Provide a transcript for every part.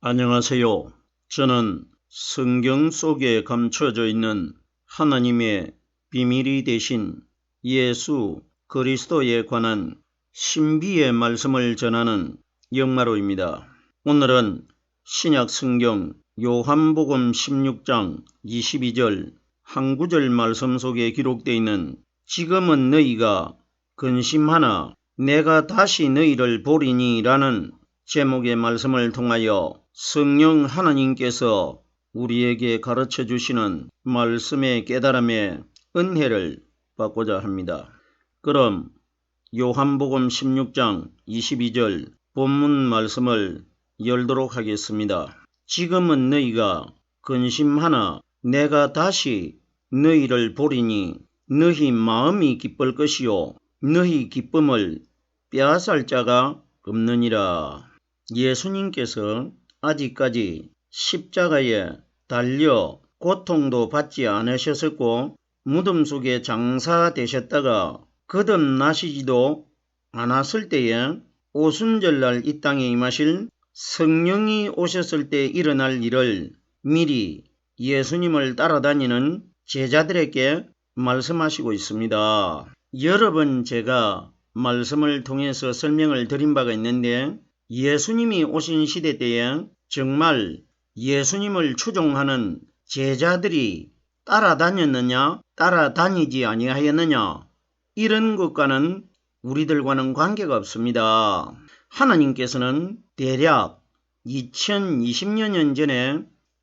안녕하세요. 저는 성경 속에 감춰져 있는 하나님의 비밀이 되신 예수 그리스도에 관한 신비의 말씀을 전하는 영마로입니다. 오늘은 신약 성경 요한복음 16장 22절 한 구절 말씀 속에 기록되어 있는 지금은 너희가 근심하나 내가 다시 너희를 보리니 라는 제목의 말씀을 통하여 성령 하나님께서 우리에게 가르쳐 주시는 말씀의 깨달음의 은혜를 받고자 합니다. 그럼 요한복음 16장 22절 본문 말씀을 열도록 하겠습니다. 지금은 너희가 근심하나 내가 다시 너희를 보리니 너희 마음이 기쁠 것이요 너희 기쁨을 빼앗을 자가 없느니라. 예수님께서 아직까지 십자가에 달려 고통도 받지 않으셨었고 무덤 속에 장사되셨다가 거듭나시지도 않았을 때에 오순절날 이 땅에 임하실 성령이 오셨을 때 일어날 일을 미리 예수님을 따라다니는 제자들에게 말씀하시고 있습니다. 여러 번 제가 말씀을 통해서 설명을 드린 바가 있는데 예수님이 오신 시대 때에 정말 예수님을 추종하는 제자들이 따라다녔느냐 따라다니지 아니하였느냐 이런 것과는 우리들과는 관계가 없습니다. 하나님께서는 대략 2020여 년 전에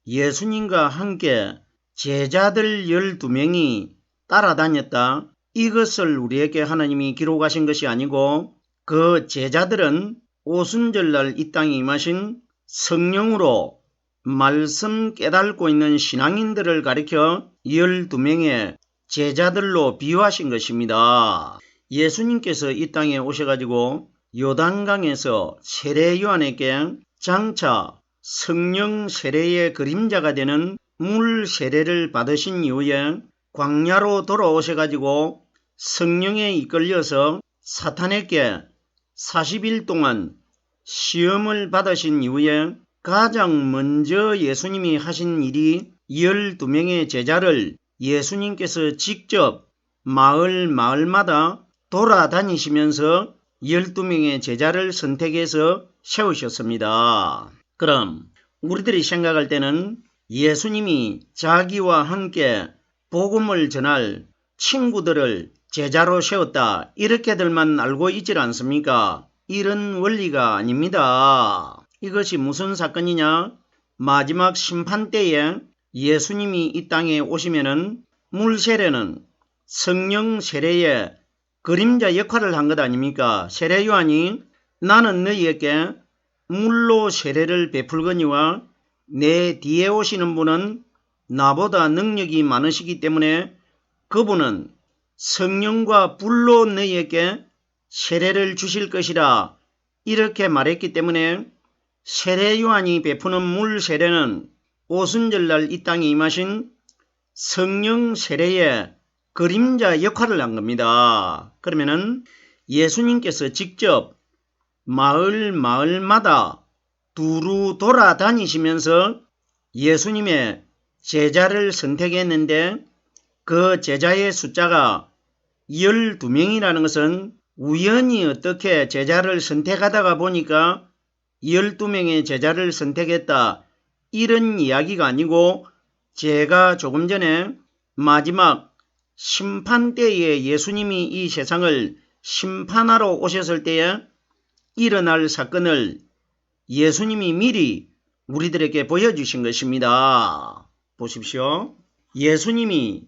예수님과 함께 제자들 12명이 따라다녔다. 이것을 우리에게 하나님이 기록하신 것이 아니고 그 제자들은 오순절날 이 땅에 임하신 성령으로 말씀 깨닫고 있는 신앙인들을 가리켜 12명의 제자들로 비유하신 것입니다. 예수님께서 이 땅에 오셔가지고 요단강에서 세례 요한에게 장차 성령 세례의 그림자가 되는 물 세례를 받으신 이후에 광야로 돌아오셔가지고 성령에 이끌려서 사탄에게 40일 동안 시험을 받으신 이후에 가장 먼저 예수님이 하신 일이 12명의 제자를 예수님께서 직접 마을마다 돌아다니시면서 12명의 제자를 선택해서 세우셨습니다. 그럼 우리들이 생각할 때는 예수님이 자기와 함께 복음을 전할 친구들을 제자로 세웠다 이렇게들만 알고 있질 않습니까? 이런 원리가 아닙니다. 이것이 무슨 사건이냐? 마지막 심판 때에 예수님이 이 땅에 오시면은 물 세례는 성령 세례의 그림자 역할을 한 것 아닙니까? 세례 요한이 나는 너희에게 물로 세례를 베풀거니와 내 뒤에 오시는 분은 나보다 능력이 많으시기 때문에 그분은 성령과 불로 너희에게 세례를 주실 것이라 이렇게 말했기 때문에 세례 요한이 베푸는 물 세례는 오순절날 이 땅에 임하신 성령 세례의 그림자 역할을 한 겁니다. 그러면은 예수님께서 직접 마을마다 두루 돌아다니시면서 예수님의 제자를 선택했는데 그 제자의 숫자가 12명이라는 것은 우연히 어떻게 제자를 선택하다가 보니까 12명의 제자를 선택했다 이런 이야기가 아니고 제가 조금 전에 마지막 심판 때에 예수님이 이 세상을 심판하러 오셨을 때에 일어날 사건을 예수님이 미리 우리들에게 보여주신 것입니다. 보십시오. 예수님이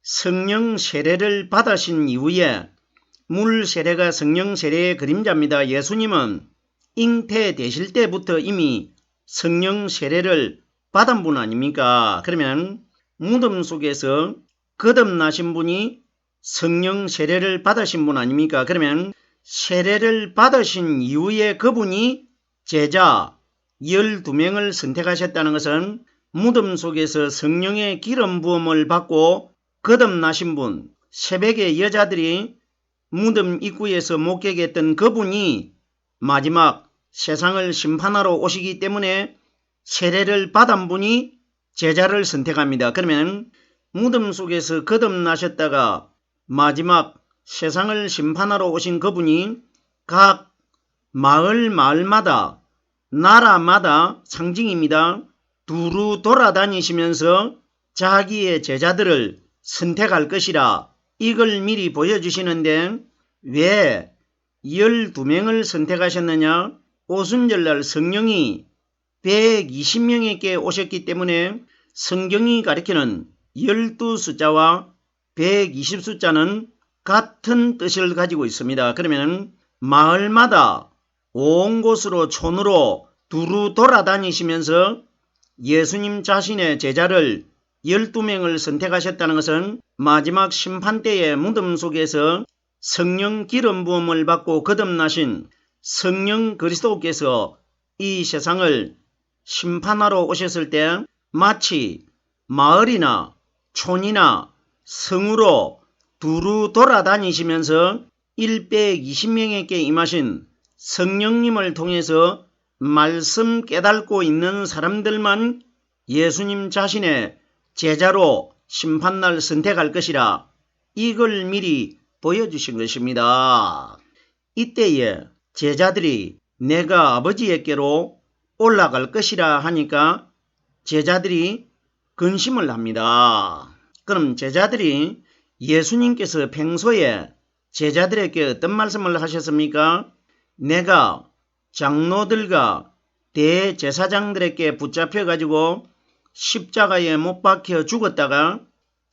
성령 세례를 받으신 이후에 물 세례가 성령 세례의 그림자입니다. 예수님은 잉태되실 때부터 이미 성령 세례를 받은 분 아닙니까? 그러면 무덤 속에서 거듭나신 분이 성령 세례를 받으신 분 아닙니까? 그러면 세례를 받으신 이후에 그분이 제자 12명을 선택하셨다는 것은 무덤 속에서 성령의 기름 부음을 받고 거듭나신 분, 새벽에 여자들이 무덤 입구에서 목격했던 그분이 마지막 세상을 심판하러 오시기 때문에 세례를 받은 분이 제자를 선택합니다. 그러면 무덤 속에서 거듭나셨다가 마지막 세상을 심판하러 오신 그분이 각 마을마다 나라마다 상징입니다. 두루 돌아다니시면서 자기의 제자들을 선택할 것이라 이걸 미리 보여주시는데 왜 12명을 선택하셨느냐? 오순절날 성령이 120명에게 오셨기 때문에 성경이 가리키는 12숫자와 120숫자는 같은 뜻을 가지고 있습니다. 그러면 마을마다 온 곳으로 촌으로 두루 돌아다니시면서 예수님 자신의 제자를 12명을 선택하셨다는 것은 마지막 심판때의 무덤 속에서 성령 기름 부음을 받고 거듭나신 성령 그리스도께서 이 세상을 심판하러 오셨을 때 마치 마을이나 촌이나 성으로 두루 돌아다니시면서 120명에게 임하신 성령님을 통해서 말씀 깨닫고 있는 사람들만 예수님 자신의 제자로 심판날 선택할 것이라 이걸 미리 보여주신 것입니다. 이때에 제자들이 내가 아버지에게로 올라갈 것이라 하니까 제자들이 근심을 합니다. 그럼 제자들이 예수님께서 평소에 제자들에게 어떤 말씀을 하셨습니까? 내가 장로들과 대제사장들에게 붙잡혀가지고 십자가에 못 박혀 죽었다가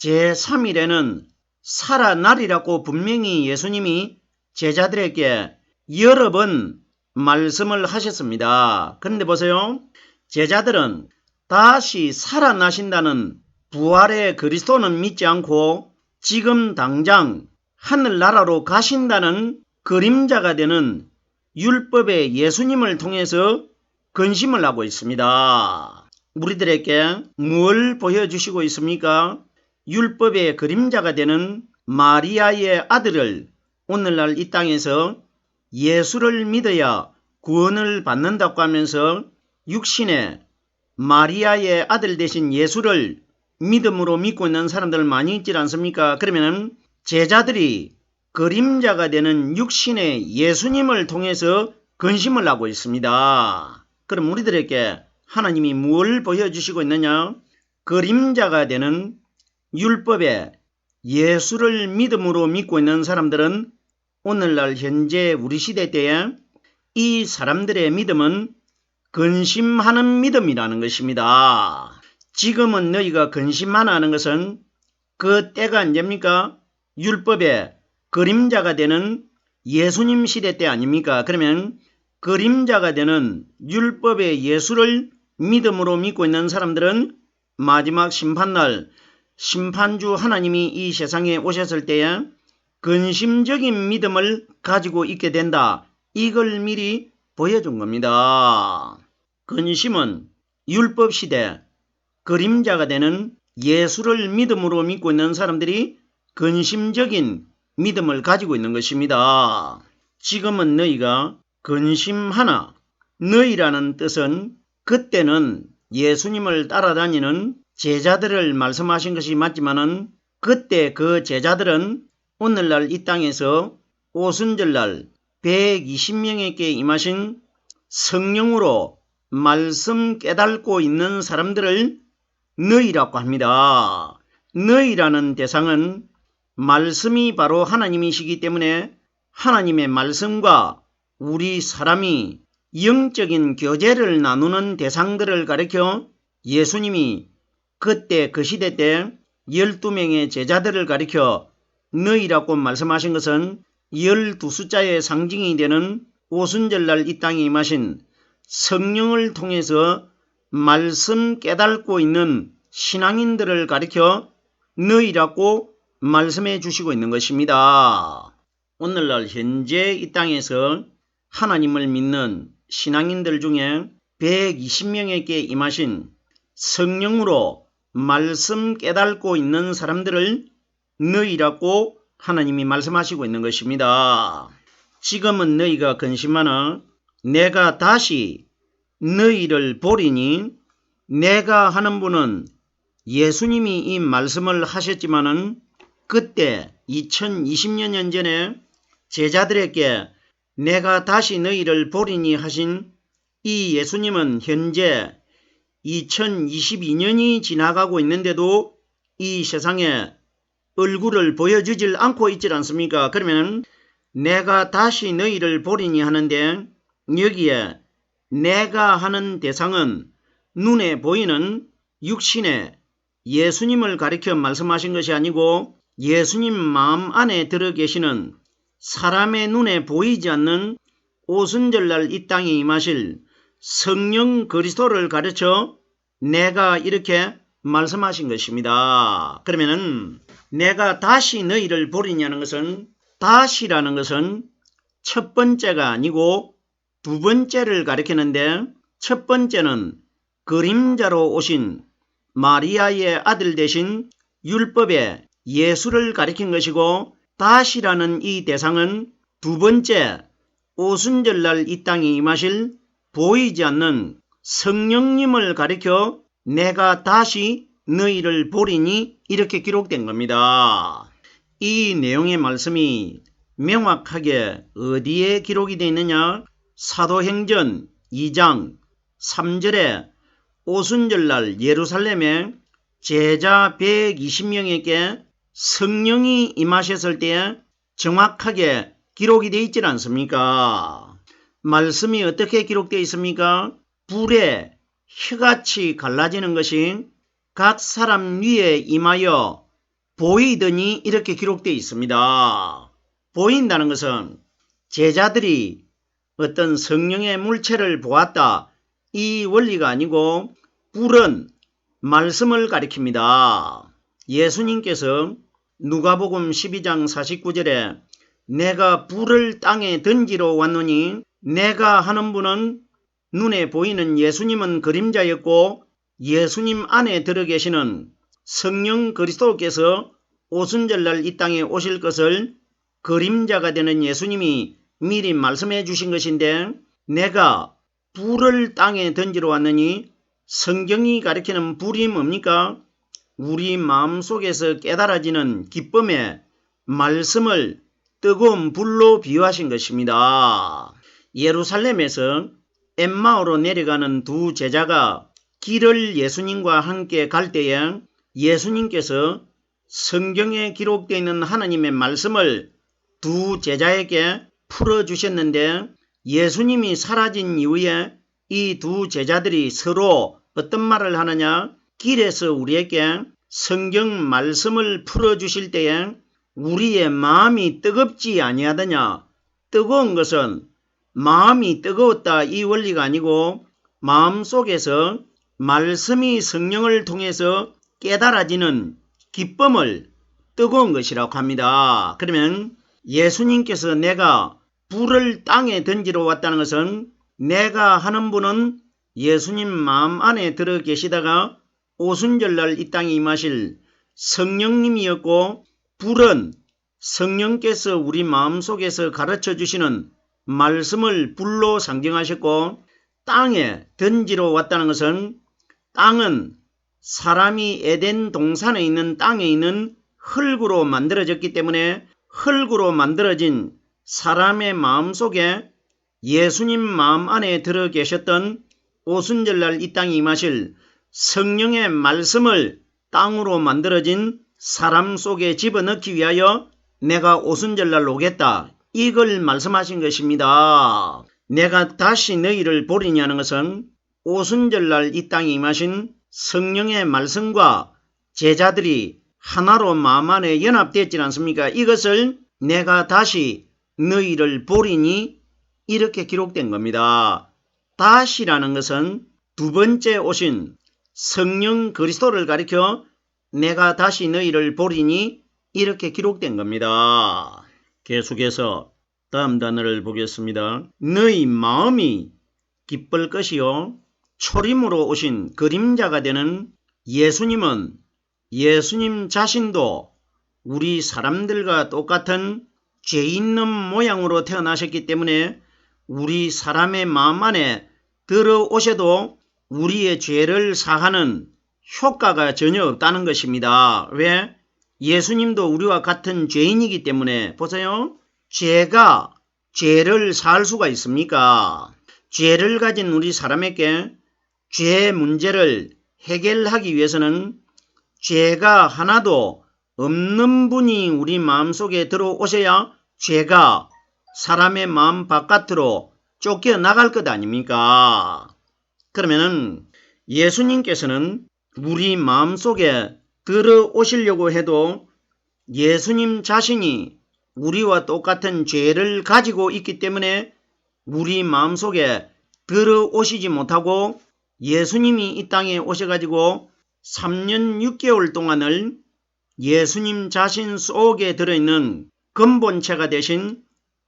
제3일에는 살아나리라고 분명히 예수님이 제자들에게 여러 번 말씀을 하셨습니다. 그런데 보세요. 제자들은 다시 살아나신다는 부활의 그리스도는 믿지 않고 지금 당장 하늘나라로 가신다는 그림자가 되는 율법의 예수님을 통해서 근심을 하고 있습니다. 우리들에게 뭘 보여주시고 있습니까? 율법의 그림자가 되는 마리아의 아들을 오늘날 이 땅에서 예수를 믿어야 구원을 받는다고 하면서 육신의 마리아의 아들 되신 예수를 믿음으로 믿고 있는 사람들 많이 있지 않습니까? 그러면 제자들이 그림자가 되는 육신의 예수님을 통해서 근심을 하고 있습니다. 그럼 우리들에게 하나님이 뭘 보여주시고 있느냐? 그림자가 되는 율법의 예수를 믿음으로 믿고 있는 사람들은 오늘날 현재 우리 시대 때에 이 사람들의 믿음은 근심하는 믿음이라는 것입니다. 지금은 너희가 근심하나 하는 것은 그 때가 언제입니까? 율법의 그림자가 되는 예수님 시대 때 아닙니까? 그러면 그림자가 되는 율법의 예수를 믿음으로 믿고 있는 사람들은 마지막 심판날 심판주 하나님이 이 세상에 오셨을 때에 근심적인 믿음을 가지고 있게 된다. 이걸 미리 보여준 겁니다. 근심은 율법 시대 그림자가 되는 예수를 믿음으로 믿고 있는 사람들이 근심적인 믿음을 가지고 있는 것입니다. 지금은 너희가 근심하나 너희라는 뜻은 그때는 예수님을 따라다니는 제자들을 말씀하신 것이 맞지만은 그때 그 제자들은 오늘날 이 땅에서 오순절날 120명에게 임하신 성령으로 말씀 깨닫고 있는 사람들을 너희라고 합니다. 너희라는 대상은 말씀이 바로 하나님이시기 때문에 하나님의 말씀과 우리 사람이 영적인 교제를 나누는 대상들을 가리켜 예수님이 그때 그 시대 때 12명의 제자들을 가리켜 너희라고 말씀하신 것은 12숫자의 상징이 되는 오순절날 이 땅에 임하신 성령을 통해서 말씀 깨닫고 있는 신앙인들을 가리켜 너희라고 말씀해 주시고 있는 것입니다. 오늘날 현재 이 땅에서 하나님을 믿는 신앙인들 중에 120명에게 임하신 성령으로 말씀 깨닫고 있는 사람들을 너희라고 하나님이 말씀하시고 있는 것입니다. 지금은 너희가 근심하나 내가 다시 너희를 보리니 내가 하는 분은 예수님이 이 말씀을 하셨지만은 그때 2020년 전에 제자들에게 내가 다시 너희를 보리니 하신 이 예수님은 현재 2022년이 지나가고 있는데도 이 세상에 얼굴을 보여주질 않고 있지 않습니까? 그러면 내가 다시 너희를 보리니 하는데 여기에 내가 하는 대상은 눈에 보이는 육신의 예수님을 가리켜 말씀하신 것이 아니고 예수님 마음 안에 들어 계시는 사람의 눈에 보이지 않는 오순절날 이 땅에 임하실 성령 그리스도를 가르쳐 내가 이렇게 말씀하신 것입니다. 그러면은 내가 다시 너희를 보리냐는 것은 다시라는 것은 첫 번째가 아니고 두 번째를 가리키는데 첫 번째는 그림자로 오신 마리아의 아들 되신 율법의 예수를 가리킨 것이고 다시라는 이 대상은 두 번째 오순절날 이 땅에 임하실 보이지 않는 성령님을 가리켜 내가 다시 너희를 보리니 이렇게 기록된 겁니다. 이 내용의 말씀이 명확하게 어디에 기록이 되어 있느냐? 사도행전 2장 3절에 오순절날 예루살렘에 제자 120명에게 성령이 임하셨을 때에 정확하게 기록이 되어 있지 않습니까? 말씀이 어떻게 기록되어 있습니까? 불에 혀같이 갈라지는 것이 각 사람 위에 임하여 보이더니 이렇게 기록되어 있습니다. 보인다는 것은 제자들이 어떤 성령의 물체를 보았다 이 원리가 아니고 불은 말씀을 가리킵니다. 예수님께서 누가복음 12장 49절에 내가 불을 땅에 던지러 왔노니 내가 하는 분은 눈에 보이는 예수님은 그림자였고 예수님 안에 들어 계시는 성령 그리스도께서 오순절날 이 땅에 오실 것을 그림자가 되는 예수님이 미리 말씀해 주신 것인데 내가 불을 땅에 던지러 왔느니 성경이 가리키는 불이 뭡니까? 우리 마음속에서 깨달아지는 기쁨의 말씀을 뜨거운 불로 비유하신 것입니다. 예루살렘에서 엠마오로 내려가는 두 제자가 길을 예수님과 함께 갈 때에 예수님께서 성경에 기록되어 있는 하나님의 말씀을 두 제자에게 풀어주셨는데 예수님이 사라진 이후에 이 두 제자들이 서로 어떤 말을 하느냐? 길에서 우리에게 성경 말씀을 풀어주실 때에 우리의 마음이 뜨겁지 아니하더냐? 뜨거운 것은 마음이 뜨거웠다 이 원리가 아니고 마음속에서 말씀이 성령을 통해서 깨달아지는 기쁨을 뜨거운 것이라고 합니다. 그러면 예수님께서 내가 불을 땅에 던지러 왔다는 것은 내가 하는 분은 예수님 마음 안에 들어 계시다가 오순절날 이 땅에 임하실 성령님이었고 불은 성령께서 우리 마음속에서 가르쳐 주시는 말씀을 불로 상징하셨고 땅에 던지러 왔다는 것은 땅은 사람이 에덴 동산에 있는 땅에 있는 흙으로 만들어졌기 때문에 흙으로 만들어진 사람의 마음속에 예수님 마음 안에 들어 계셨던 오순절날 이 땅에 임하실 성령의 말씀을 땅으로 만들어진 사람 속에 집어넣기 위하여 내가 오순절날 오겠다. 이걸 말씀하신 것입니다. 내가 다시 너희를 보리냐는 것은 오순절날 이 땅에 임하신 성령의 말씀과 제자들이 하나로 마음 안에 연합되었지 않습니까? 이것을 내가 다시 너희를 보리니 이렇게 기록된 겁니다. 다시라는 것은 두 번째 오신 성령 그리스도를 가리켜 내가 다시 너희를 보리니 이렇게 기록된 겁니다. 계속해서 다음 단어를 보겠습니다. 너희 마음이 기쁠 것이요 초림으로 오신 그림자가 되는 예수님은 예수님 자신도 우리 사람들과 똑같은 죄 있는 모양으로 태어나셨기 때문에 우리 사람의 마음 안에 들어오셔도 우리의 죄를 사하는 효과가 전혀 없다는 것입니다. 왜? 예수님도 우리와 같은 죄인이기 때문에. 보세요. 죄가 죄를 사할 수가 있습니까? 죄를 가진 우리 사람에게 죄 문제를 해결하기 위해서는 죄가 하나도 없는 분이 우리 마음속에 들어오셔야 죄가 사람의 마음 바깥으로 쫓겨나갈 것 아닙니까? 그러면은 예수님께서는 우리 마음속에 들어오시려고 해도 예수님 자신이 우리와 똑같은 죄를 가지고 있기 때문에 우리 마음속에 들어오시지 못하고 예수님이 이 땅에 오셔가지고 3년 6개월 동안을 예수님 자신 속에 들어있는 근본체가 되신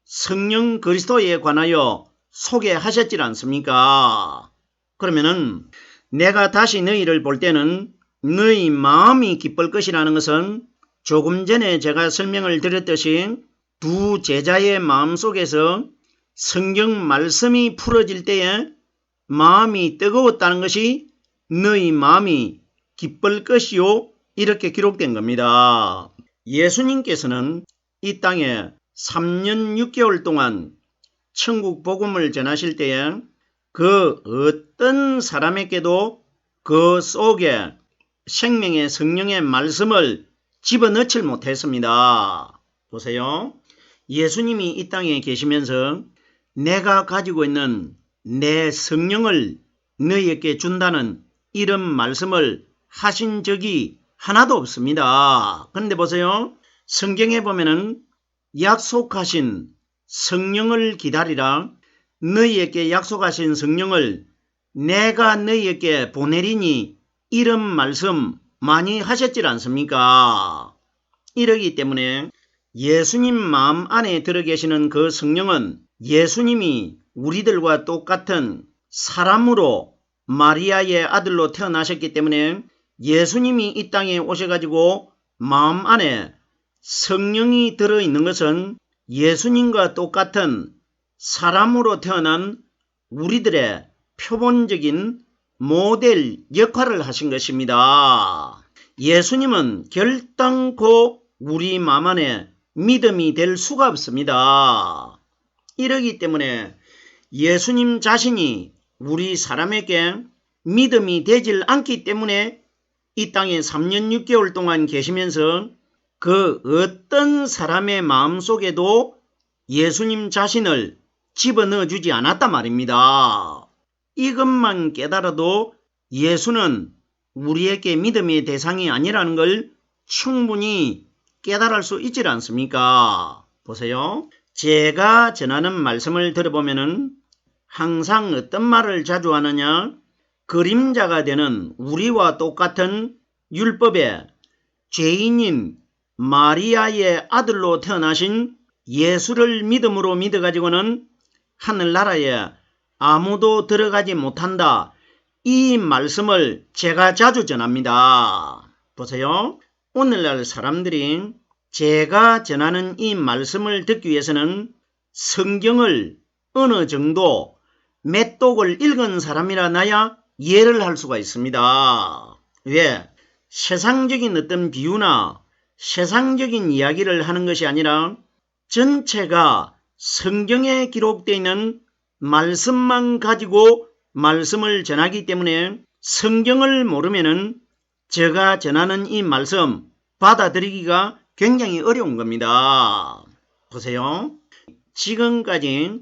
성령 그리스도에 관하여 소개하셨지 않습니까? 그러면은 내가 다시 너희를 볼 때는 너희 마음이 기쁠 것이라는 것은 조금 전에 제가 설명을 드렸듯이 두 제자의 마음속에서 성경 말씀이 풀어질 때에 마음이 뜨거웠다는 것이 너희 마음이 기쁠 것이요 이렇게 기록된 겁니다. 예수님께서는 이 땅에 3년 6개월 동안 천국 복음을 전하실 때에 그 어떤 사람에게도 그 속에 생명의 성령의 말씀을 집어넣지 못했습니다. 보세요. 예수님이 이 땅에 계시면서 내가 가지고 있는 내 성령을 너희에게 준다는 이런 말씀을 하신 적이 하나도 없습니다. 그런데 보세요. 성경에 보면은 약속하신 성령을 기다리라. 너희에게 약속하신 성령을 내가 너희에게 보내리니 이런 말씀 많이 하셨지 않습니까? 이러기 때문에 예수님 마음 안에 들어 계시는 그 성령은 예수님이 우리들과 똑같은 사람으로 마리아의 아들로 태어나셨기 때문에 예수님이 이 땅에 오셔가지고 마음 안에 성령이 들어있는 것은 예수님과 똑같은 사람으로 태어난 우리들의 표본적인 모델 역할을 하신 것입니다. 예수님은 결단코 우리 마음 안에 믿음이 될 수가 없습니다. 이러기 때문에 예수님 자신이 우리 사람에게 믿음이 되질 않기 때문에 이 땅에 3년 6개월 동안 계시면서 그 어떤 사람의 마음속에도 예수님 자신을 집어넣어 주지 않았단 말입니다. 이것만 깨달아도 예수는 우리에게 믿음의 대상이 아니라는 걸 충분히 깨달을 수 있지 않습니까? 보세요. 제가 전하는 말씀을 들어보면은 항상 어떤 말을 자주 하느냐? 그림자가 되는 우리와 똑같은 율법의 죄인인 마리아의 아들로 태어나신 예수를 믿음으로 믿어가지고는 하늘나라에 아무도 들어가지 못한다. 이 말씀을 제가 자주 전합니다. 보세요. 오늘날 사람들이 제가 전하는 이 말씀을 듣기 위해서는 성경을 어느 정도 몇 독을 읽은 사람이라 나야 이해를 할 수가 있습니다. 왜? 세상적인 어떤 비유나 세상적인 이야기를 하는 것이 아니라 전체가 성경에 기록되어 있는 말씀만 가지고 말씀을 전하기 때문에 성경을 모르면은 제가 전하는 이 말씀 받아들이기가 굉장히 어려운 겁니다. 보세요. 지금까지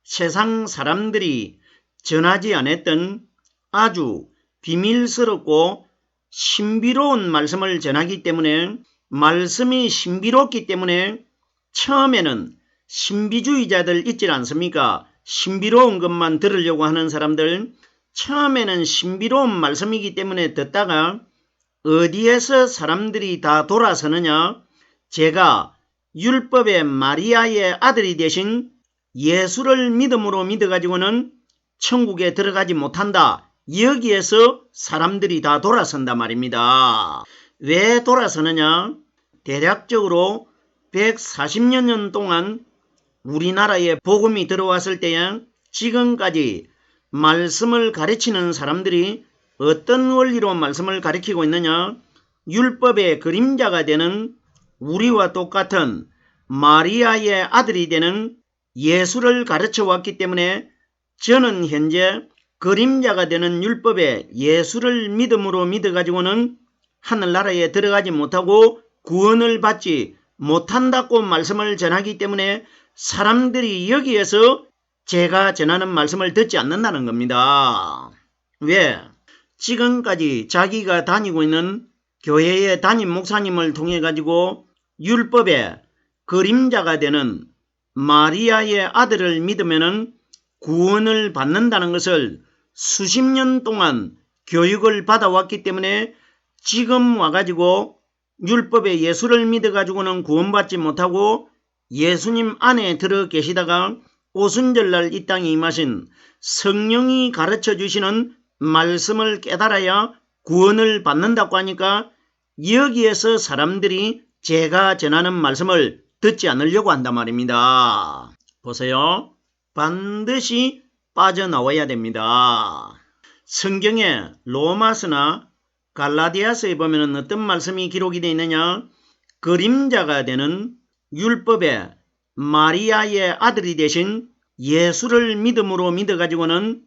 세상 사람들이 전하지 않았던 아주 비밀스럽고 신비로운 말씀을 전하기 때문에 말씀이 신비롭기 때문에 처음에는 신비주의자들 있지 않습니까? 신비로운 것만 들으려고 하는 사람들 처음에는 신비로운 말씀이기 때문에 듣다가 어디에서 사람들이 다 돌아서느냐? 제가 율법의 마리아의 아들이 되신 예수를 믿음으로 믿어가지고는 천국에 들어가지 못한다. 여기에서 사람들이 다 돌아선단 말입니다. 왜 돌아서느냐? 대략적으로 140여 년 동안 우리나라에 복음이 들어왔을 때에 지금까지 말씀을 가르치는 사람들이 어떤 원리로 말씀을 가르치고 있느냐? 율법의 그림자가 되는 우리와 똑같은 마리아의 아들이 되는 예수를 가르쳐 왔기 때문에 저는 현재 그림자가 되는 율법의 예수를 믿음으로 믿어가지고는 하늘나라에 들어가지 못하고 구원을 받지 못한다고 말씀을 전하기 때문에 사람들이 여기에서 제가 전하는 말씀을 듣지 않는다는 겁니다. 왜? 지금까지 자기가 다니고 있는 교회의 담임 목사님을 통해 가지고 율법의 그림자가 되는 마리아의 아들을 믿으면은 구원을 받는다는 것을 수십 년 동안 교육을 받아왔기 때문에 지금 와가지고 율법의 예수를 믿어가지고는 구원받지 못하고 예수님 안에 들어 계시다가 오순절날 이 땅에 임하신 성령이 가르쳐 주시는 말씀을 깨달아야 구원을 받는다고 하니까 여기에서 사람들이 제가 전하는 말씀을 듣지 않으려고 한단 말입니다. 보세요. 반드시 빠져나와야 됩니다. 성경에 로마서나 갈라디아서에 보면 어떤 말씀이 기록이 되어 있느냐? 그림자가 되는 율법의 마리아의 아들이 되신 예수를 믿음으로 믿어가지고는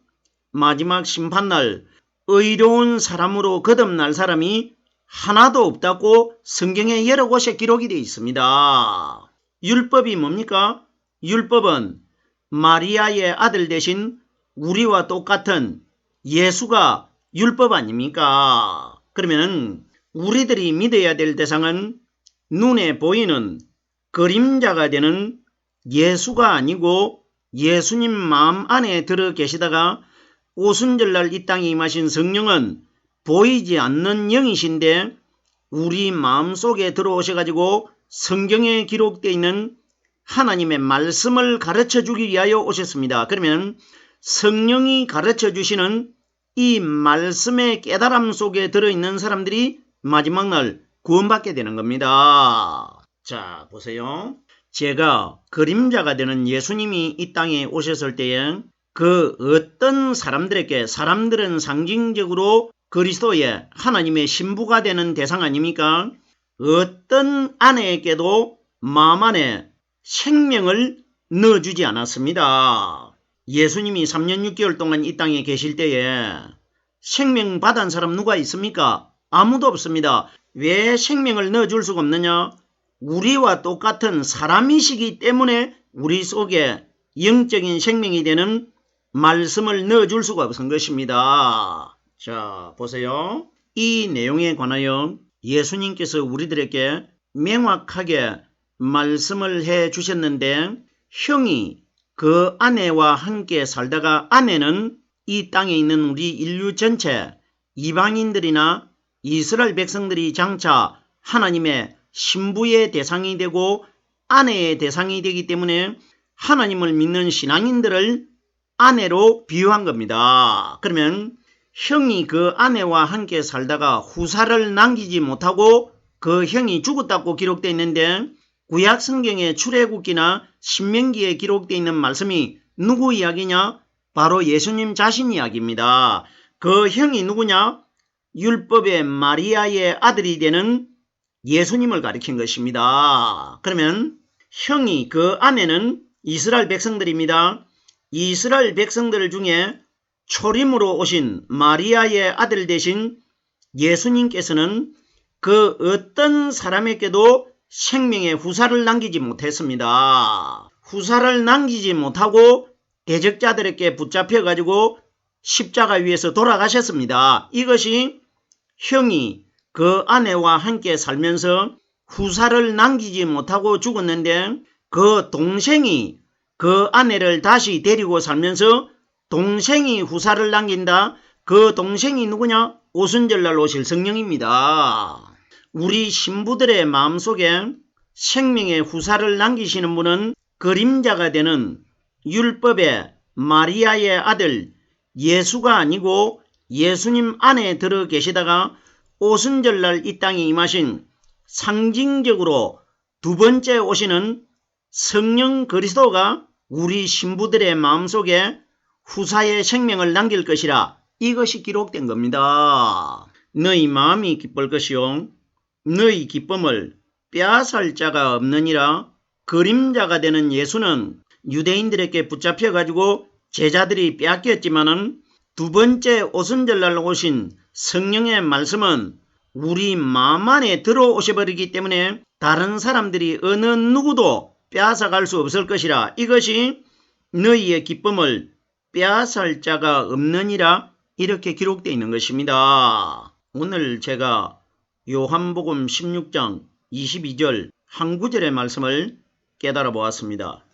마지막 심판날 의로운 사람으로 거듭날 사람이 하나도 없다고 성경에 여러 곳에 기록이 되어 있습니다. 율법이 뭡니까? 율법은 마리아의 아들 되신 우리와 똑같은 예수가 율법 아닙니까? 그러면 우리들이 믿어야 될 대상은 눈에 보이는 그림자가 되는 예수가 아니고 예수님 마음 안에 들어 계시다가 오순절날 이 땅에 임하신 성령은 보이지 않는 영이신데 우리 마음속에 들어오셔가지고 성경에 기록되어 있는 하나님의 말씀을 가르쳐 주기 위하여 오셨습니다. 그러면 성령이 가르쳐 주시는 이 말씀의 깨달음 속에 들어있는 사람들이 마지막 날 구원받게 되는 겁니다. 자, 보세요. 제가 그림자가 되는 예수님이 이 땅에 오셨을 때에 그 어떤 사람들에게 사람들은 상징적으로 그리스도의 하나님의 신부가 되는 대상 아닙니까? 어떤 아내에게도 마음 안에 생명을 넣어주지 않았습니다. 예수님이 3년 6개월 동안 이 땅에 계실 때에 생명 받은 사람 누가 있습니까? 아무도 없습니다. 왜 생명을 넣어줄 수가 없느냐? 우리와 똑같은 사람이시기 때문에 우리 속에 영적인 생명이 되는 말씀을 넣어줄 수가 없은 것입니다. 자, 보세요. 이 내용에 관하여 예수님께서 우리들에게 명확하게 말씀을 해 주셨는데 형이 그 아내와 함께 살다가 아내는 이 땅에 있는 우리 인류 전체 이방인들이나 이스라엘 백성들이 장차 하나님의 신부의 대상이 되고 아내의 대상이 되기 때문에 하나님을 믿는 신앙인들을 아내로 비유한 겁니다. 그러면 형이 그 아내와 함께 살다가 후사를 남기지 못하고 그 형이 죽었다고 기록되어 있는데 구약 성경의 출애굽기나 신명기에 기록되어 있는 말씀이 누구 이야기냐? 바로 예수님 자신 이야기입니다. 그 형이 누구냐? 율법의 마리아의 아들이 되는 예수님을 가리킨 것입니다. 그러면 형이 그 아내는 이스라엘 백성들입니다. 이스라엘 백성들 중에 초림으로 오신 마리아의 아들 되신 예수님께서는 그 어떤 사람에게도 생명의 후사를 남기지 못했습니다. 후사를 남기지 못하고 대적자들에게 붙잡혀 가지고 십자가 위에서 돌아가셨습니다. 이것이 형이 그 아내와 함께 살면서 후사를 남기지 못하고 죽었는데 그 동생이 그 아내를 다시 데리고 살면서 동생이 후사를 남긴다. 그 동생이 누구냐? 오순절날 오실 성령입니다. 우리 신부들의 마음속에 생명의 후사를 남기시는 분은 그림자가 되는 율법의 마리아의 아들 예수가 아니고 예수님 안에 들어 계시다가 오순절날 이 땅에 임하신 상징적으로 두 번째 오시는 성령 그리스도가 우리 신부들의 마음속에 후사의 생명을 남길 것이라. 이것이 기록된 겁니다. 너희 마음이 기쁠 것이요 너희 기쁨을 빼앗을 자가 없느니라. 그림자가 되는 예수는 유대인들에게 붙잡혀 가지고 제자들이 빼앗겼지만은 두 번째 오순절날 오신 성령의 말씀은 우리 마음 안에 들어오셔버리기 때문에 다른 사람들이 어느 누구도 빼앗아갈 수 없을 것이라. 이것이 너희의 기쁨을 빼앗을 자가 없느니라. 이렇게 기록되어 있는 것입니다. 오늘 제가 요한복음 16장 22절 한 구절의 말씀을 깨달아 보았습니다.